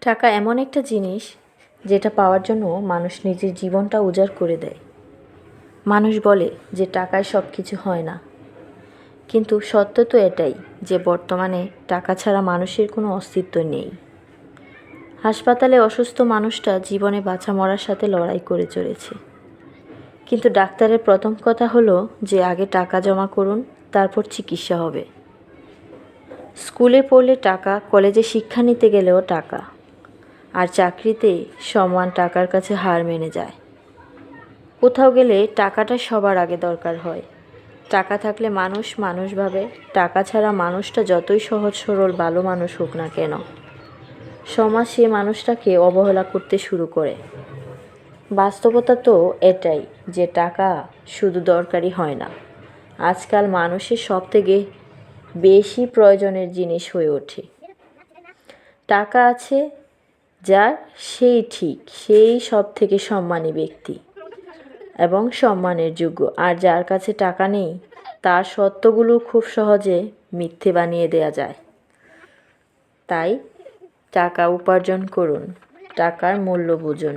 টাকা এমন একটা জিনিস যেটা পাওয়ার জন্য মানুষ নিজের জীবনটা উজাড় করে দেয়। মানুষ বলে যে টাকায় সব কিছু হয় না, কিন্তু সত্য তো এটাই যে বর্তমানে টাকা ছাড়া মানুষের কোনো অস্তিত্ব নেই। হাসপাতালে অসুস্থ মানুষটা জীবনে বাঁচা মরার সাথে লড়াই করে চলেছে, কিন্তু ডাক্তারের প্রথম কথা হলো যে আগে টাকা জমা করুন, তারপর চিকিৎসা হবে। স্কুলে পড়লে টাকা, কলেজে শিক্ষা নিতে গেলেও টাকা, আর চাকরিতে সম্মান টাকার কাছে হার মেনে যায়। কোথাও গেলে টাকাটা সবার আগে দরকার হয়। টাকা থাকলে মানুষ মানুষ ভাবে, টাকা ছাড়া মানুষটা যতই সহজ সরল ভালো মানুষ হোক না কেন, সমাজ সে মানুষটাকে অবহেলা করতে শুরু করে। বাস্তবতা তো এটাই যে টাকা শুধু দরকারি হয় না, আজকাল মানুষের সবথেকে বেশি প্রয়োজনের জিনিস হয়ে ওঠে। টাকা আছে যার, সেই সব থেকে সম্মানী ব্যক্তি এবং সম্মানের যোগ্য। আর যার কাছে টাকা নেই, তার সত্যগুলো খুব সহজে মিথ্যে বানিয়ে দেয়া যায়। তাই টাকা উপার্জন করুন, টাকার মূল্য বুঝুন।